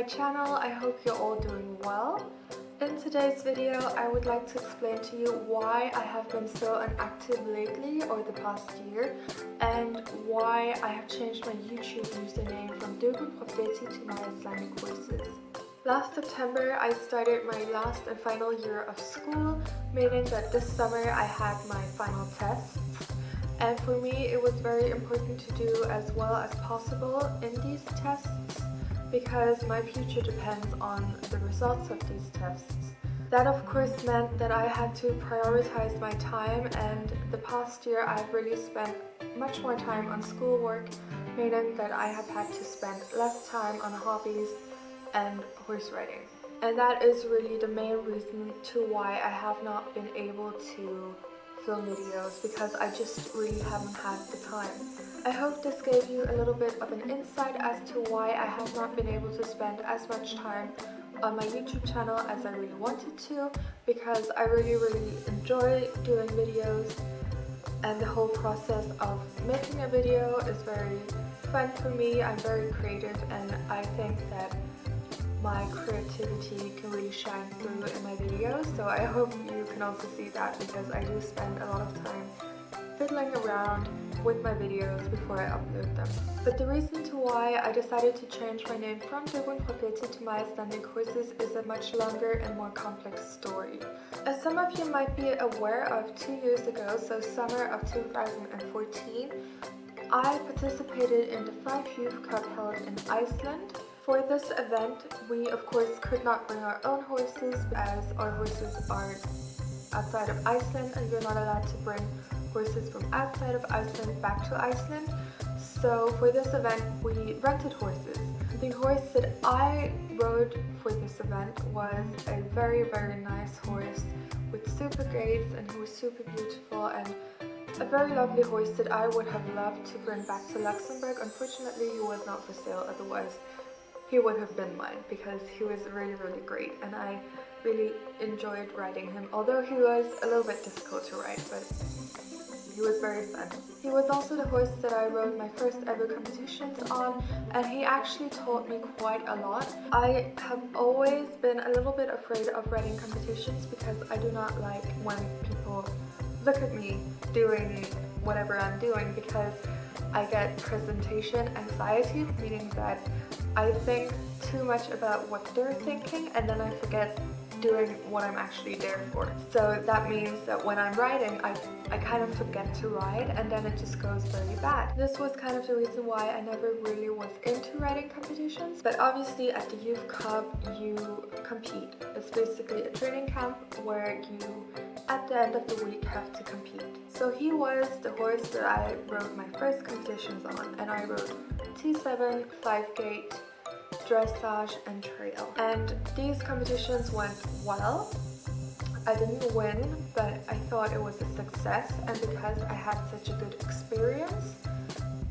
channel. I hope you're all doing well. In today's video, I would like to explain to you why I have been so inactive lately or the past year, and why I have changed my YouTube username from Dogo to my Icelandic courses. Last September, I started my last and final year of school, meaning that this summer I had my final tests. And for me, it was very important to do as well as possible in these tests because my future depends on the results of these tests. That of course meant that I had to prioritize my time, and the past year I've really spent much more time on schoolwork, meaning that I have had to spend less time on hobbies and horse riding. And that is really the main reason to why I have not been able to film videos, because I just really haven't had the time. I hope this gave you a little bit of an insight as to why I have not been able to spend as much time on my YouTube channel as I really wanted to, because I really enjoy doing videos, and the whole process of making a video is very fun for me. I'm very creative, and I think that my creativity can really shine through in my videos, so I hope you can also see that, because I do spend a lot of time fiddling around with my videos before I upload them. But the reason to why I decided to change my name from Dogo to my Icelandic courses is a much longer and more complex story. As some of you might be aware of, 2 years ago, so summer of 2014, I participated in the 5 Youth Cup held in Iceland. For this event, we of course could not bring our own horses, as our horses are outside of Iceland and you're not allowed to bring horses from outside of Iceland back to Iceland. So for this event, we rented horses. The horse that I rode for this event was a very nice horse with super gaits, and he was super beautiful and a very lovely horse that I would have loved to bring back to Luxembourg. Unfortunately, he was not for sale, otherwise he would have been mine, because he was really great and I really enjoyed riding him, although he was a little bit difficult to ride, but he was very fun. He was also the horse that I rode my first ever competitions on, and he actually taught me quite a lot. I have always been a little bit afraid of riding competitions because I do not like when people look at me doing whatever I'm doing, because I get presentation anxiety, meaning that I think too much about what they're thinking and then I forget doing what I'm actually there for. So that means that when I'm riding, I kind of forget to ride, and then it just goes very bad. This was kind of the reason why I never really was into riding competitions, but obviously at the Youth Cup you compete. It's basically a training camp where you at the end of the week have to compete. So he was the horse that I rode my first competitions on, and I rode T7, 5-gate, dressage and trail. And these competitions went well. I didn't win, but I thought it was a success, and because I had such a good experience,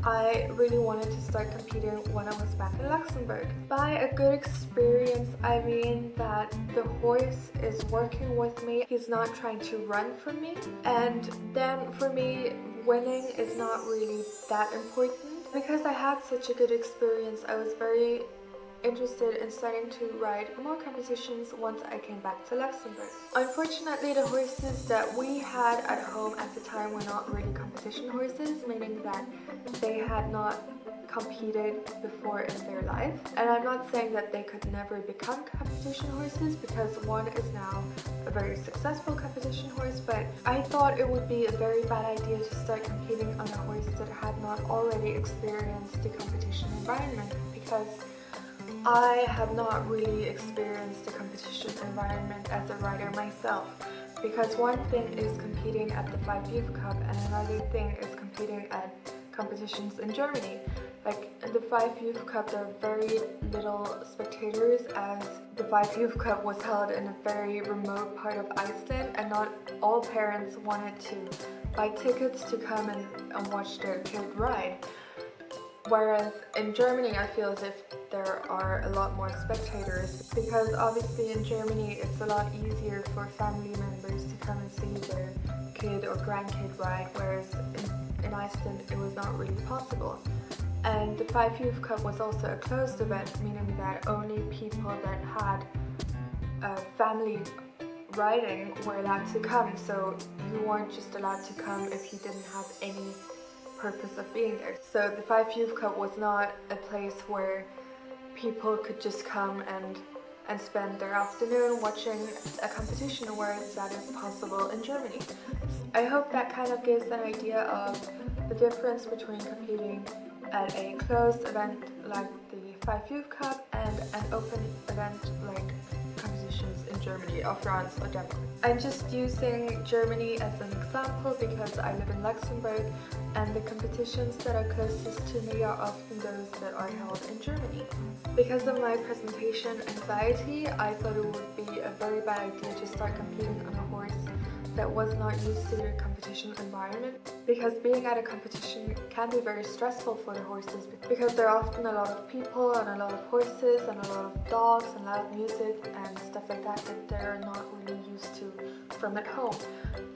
I really wanted to start competing when I was back in Luxembourg. By a good experience, I mean that the horse is working with me. He's not trying to run from me. And then for me, winning is not really that important. Because I had such a good experience, I was very interested in starting to ride more competitions once I came back to Luxembourg. Unfortunately, the horses that we had at home at the time were not really competition horses, meaning that they had not competed before in their life. And I'm not saying that they could never become competition horses, because one is now a very successful competition horse, but I thought it would be a very bad idea to start competing on a horse that had not already experienced the competition environment, because I have not really experienced the competition environment as a rider myself. Because one thing is competing at the 5 Youth Cup, and another thing is competing at competitions in Germany. Like in the 5 Youth Cup, there are very little spectators, as the 5 Youth Cup was held in a very remote part of Iceland, and not all parents wanted to buy tickets to come and watch their kid ride. Whereas in Germany, I feel as if there are a lot more spectators, because obviously in Germany it's a lot easier for family members to come and see their kid or grandkid ride, whereas in Iceland it was not really possible. And the 5 Youth Cup was also a closed event, meaning that only people that had a family riding were allowed to come, so you weren't just allowed to come if you didn't have any purpose of being there. So the 5 Youth Cup was not a place where people could just come and spend their afternoon watching a competition, whereas that is possible in Germany. I hope that kind of gives an idea of the difference between competing at a closed event like the 5 Youth Cup and an open event like competitions in Germany or France or Denmark. I'm just using Germany as an example because I live in Luxembourg and the competitions that are closest to me are often those that are held in Germany. Because of my presentation anxiety, I thought it would be a very bad idea to start competing on a horse that was not used to the competition environment, because being at a competition can be very stressful for the horses because there are often a lot of people and a lot of horses and a lot of dogs and loud music and stuff like that they're not really used to from at home.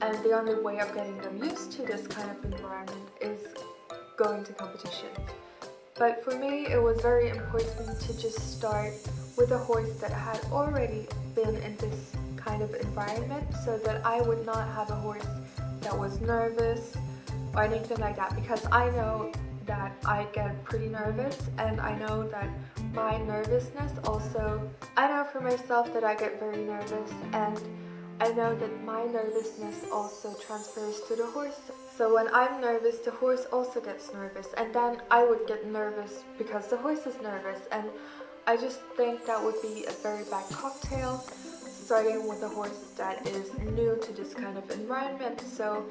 And the only way of getting them used to this kind of environment is going to competitions. But for me, it was very important to just start with a horse that had already been in this kind of environment, so that I would not have a horse that was nervous or anything like that, because I know that I get pretty nervous, and I know that my nervousness also, I know for myself that I get very nervous, and I know that my nervousness also transfers to the horse. So when I'm nervous, the horse also gets nervous, and then I would get nervous because the horse is nervous, and I just think that would be a very bad cocktail, starting with a horse that is new to this kind of environment. So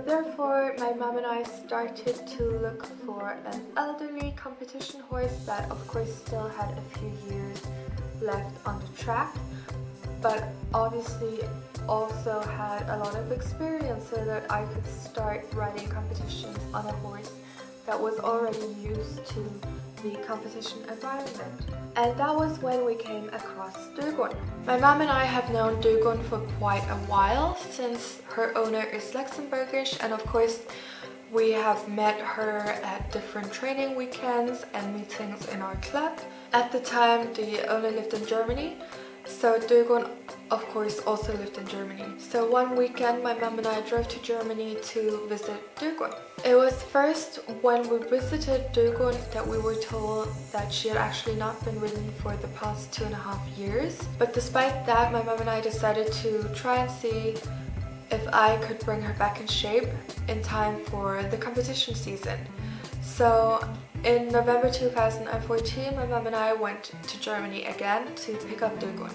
therefore my mom and I started to look for an elderly competition horse that of course still had a few years left on the track, but obviously also had a lot of experience, so that I could start riding competitions on a horse that was already used to the competition environment. And that was when we came across Dogo. My mom and I have known Dogo for quite a while, since her owner is Luxembourgish, and of course we have met her at different training weekends and meetings in our club. At the time the owner lived in Germany, so Dogo of course also lived in Germany. So one weekend my mom and I drove to Germany to visit Dogo. It was first when we visited Dogo that we were told that she had actually not been ridden for the past 2.5 years. But despite that, my mom and I decided to try and see if I could bring her back in shape in time for the competition season. So in November 2014, my mom and I went to Germany again to pick up Dogo.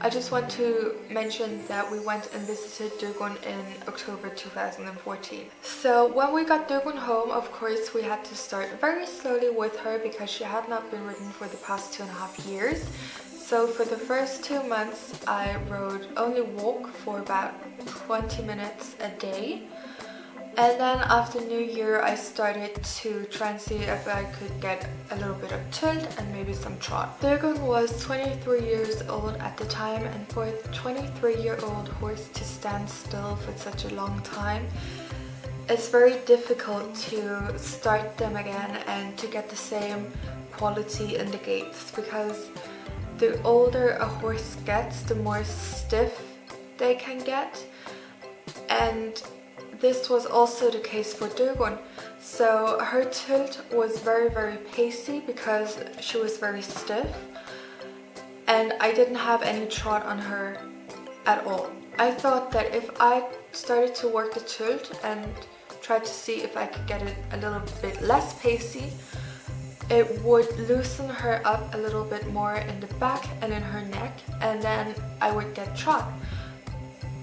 I just want to mention that we went and visited Dogo in October 2014. So when we got Dogo home, of course we had to start very slowly with her because she had not been ridden for the past 2.5 years. So for the first 2 months I rode only walk for about 20 minutes a day. And then after New Year I started to try and see if I could get a little bit of tilt and maybe some trot. Dogo was 23 years old at the time, and for a 23-year-old horse to stand still for such a long time, it's very difficult to start them again and to get the same quality in the gaits, because the older a horse gets, the more stiff they can get. And this was also the case for Dogo. So her tilt was very pacey because she was very stiff, and I didn't have any trot on her at all. I thought that if I started to work the tilt and tried to see if I could get it a little bit less pacey, it would loosen her up a little bit more in the back and in her neck, and then I would get trot.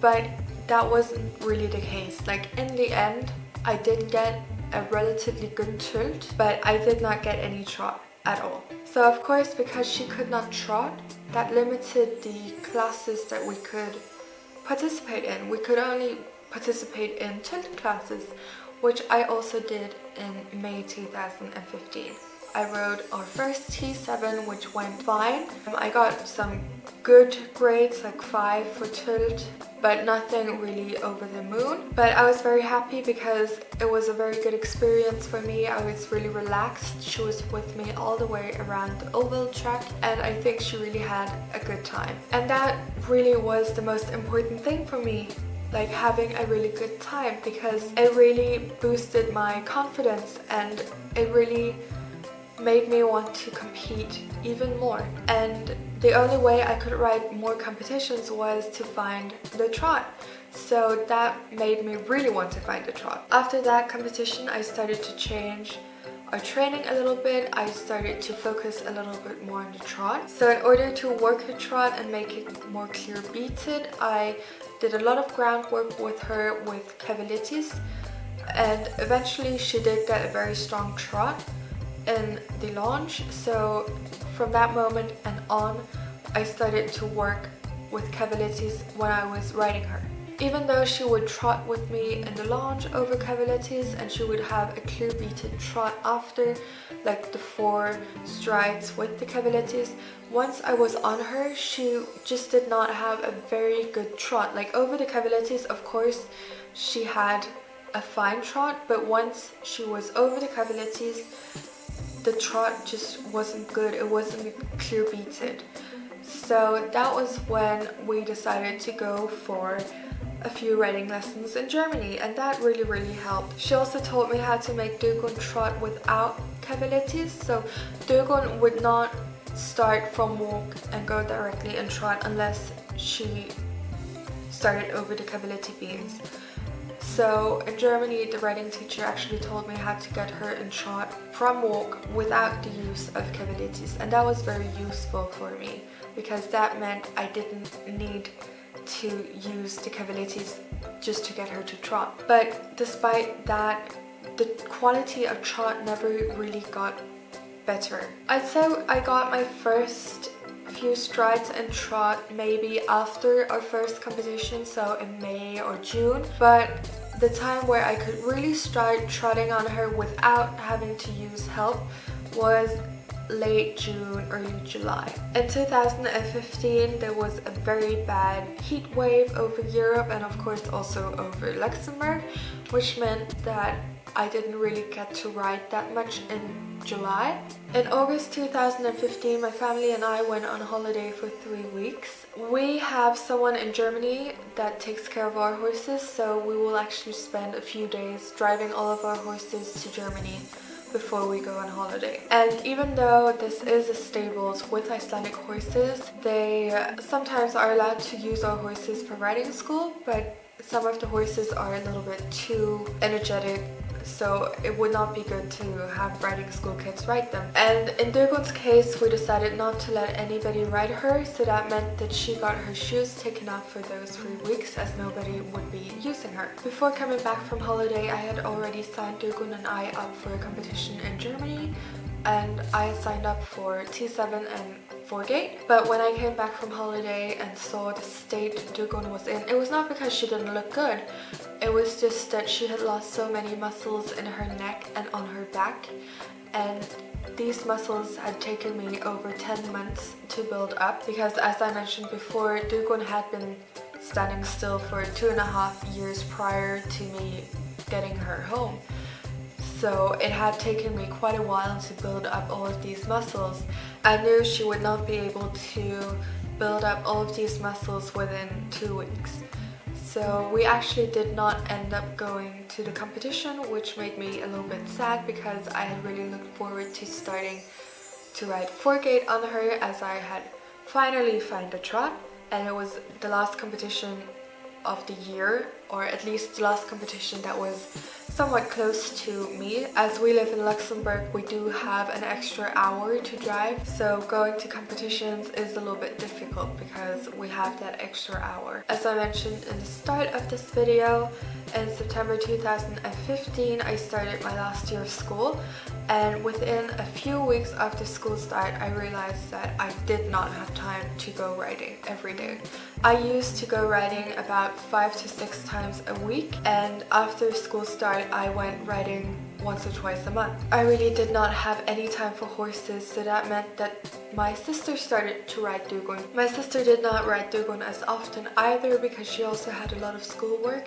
But that wasn't really the case. Like in the end, I did get a relatively good tilt, but I did not get any trot at all. So of course, because she could not trot, that limited the classes that we could participate in. We could only participate in tilt classes, which I also did in May 2015. I rode our first T7, which went fine. I got some good grades, like 5 for tilt but nothing really over the moon. But I was very happy because it was a very good experience for me. I was really relaxed. She was with me all the way around the oval track, and I think she really had a good time. And that really was the most important thing for me, like having a really good time, because it really boosted my confidence and it really made me want to compete even more. And the only way I could ride more competitions was to find the trot. So that made me really want to find the trot. After that competition, I started to change our training a little bit. I started to focus a little bit more on the trot. So in order to work her trot and make it more clear beated, I did a lot of groundwork with her with cavalities, and eventually she did get a very strong trot in the launch. So from that moment and on, I started to work with cavalities when I was riding her. Even though she would trot with me in the launch over cavalities, and she would have a clear beaten trot after, like the 4 strides with the cavalities, once I was on her, she just did not have a very good trot. Like over the cavalities, of course, she had a fine trot, but once she was over the cavalities, the trot just wasn't good. It wasn't clear beated. So that was when we decided to go for a few riding lessons in Germany, and that really helped. She also taught me how to make Dogo trot without cavalities. So Dogo would not start from walk and go directly and trot unless she started over the cavalier beams. So in Germany, the riding teacher actually told me how to get her in trot from walk without the use of cavaliers, and that was very useful for me because that meant I didn't need to use the cavaliers just to get her to trot. But despite that, the quality of trot never really got better. I'd say I got my first few strides in trot maybe after our first competition, so in May or June, but the time where I could really start trotting on her without having to use help was late June, early July. In 2015, there was a very bad heat wave over Europe and of course also over Luxembourg, which meant that I didn't really get to ride that much in July. In August 2015, my family and I went on holiday for 3 weeks. We have someone in Germany that takes care of our horses, so we will actually spend a few days driving all of our horses to Germany before we go on holiday. And even though this is a stables with Icelandic horses, they sometimes are allowed to use our horses for riding school, but some of the horses are a little bit too energetic, so it would not be good to have riding school kids ride them. And in Dogo's case, we decided not to let anybody ride her, so that meant that she got her shoes taken off for those 3 weeks as nobody would be using her. Before coming back from holiday, I had already signed Dogo and I up for a competition in Germany, and I signed up for T7 and 4 gate. But when I came back from holiday and saw the state Dogo was in, it was not because she didn't look good. It was just that she had lost so many muscles in her neck and on her back, and these muscles had taken me over 10 months to build up because, as I mentioned before, Dogo had been standing still for 2.5 years prior to me getting her home. So it had taken me quite a while to build up all of these muscles. I knew she would not be able to build up all of these muscles within 2 weeks. So we actually did not end up going to the competition, which made me a little bit sad because I had really looked forward to starting to ride 4 gate on her, as I had finally found a trot, and it was the last competition of the year, or at least the last competition that was somewhat close to me. As we live in Luxembourg, we do have an extra hour to drive, so going to competitions is a little bit difficult because we have that extra hour. As I mentioned in the start of this video, in September 2015 I started my last year of school, and within a few weeks after school start I realized that I did not have time to go riding every day. I used to go riding about 5 to 6 times a week, and after school start I went riding once or twice a month. I really did not have any time for horses, so that meant that my sister started to ride Dogo. My sister did not ride Dogo as often either because she also had a lot of schoolwork.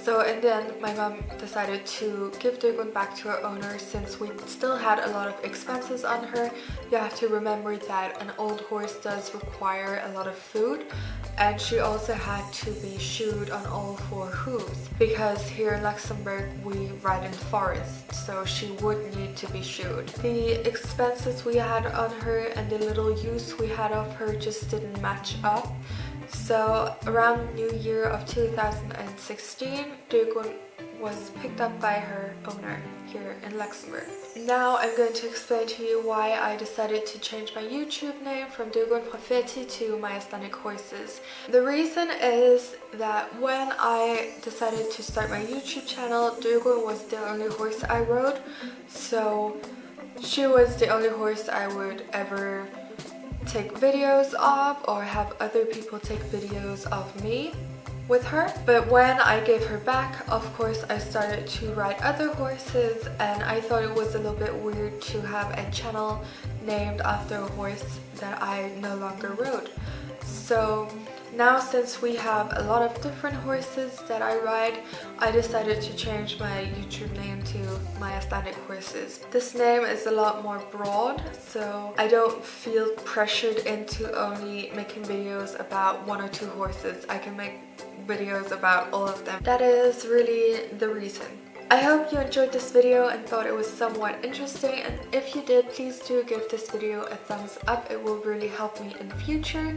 So in the end, my mom decided to give Dogo back to her owner since we still had a lot of expenses on her. You have to remember that an old horse does require a lot of food, and she also had to be shoed on all four hooves because here in Luxembourg we ride in forest, so she would need to be shoed. The expenses we had on her and the little use we had of her just didn't match up. So around New Year of 2016, Dogo was picked up by her owner here in Luxembourg. Now I'm going to explain to you why I decided to change my YouTube name from Dogo Profeti to My Icelandic Horses. The reason is that when I decided to start my YouTube channel, Dogo was the only horse I rode, so she was the only horse I would ever take videos of or have other people take videos of me with her. But when I gave her back, of course I started to ride other horses, and I thought it was a little bit weird to have a channel named after a horse that I no longer rode. So now, since we have a lot of different horses that I ride, I decided to change my YouTube name to My Icelandic Horses. This name is a lot more broad, so I don't feel pressured into only making videos about one or two horses. I can make videos about all of them. That is really the reason. I hope you enjoyed this video and thought it was somewhat interesting, and if you did, please do give this video a thumbs up. It will really help me in the future.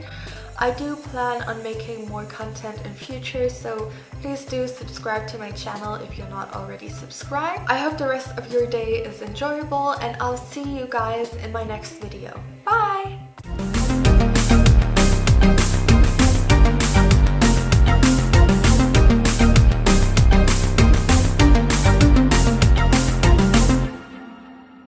I do plan on making more content in future, so please do subscribe to my channel if you're not already subscribed. I hope the rest of your day is enjoyable, and I'll see you guys in my next video. Bye!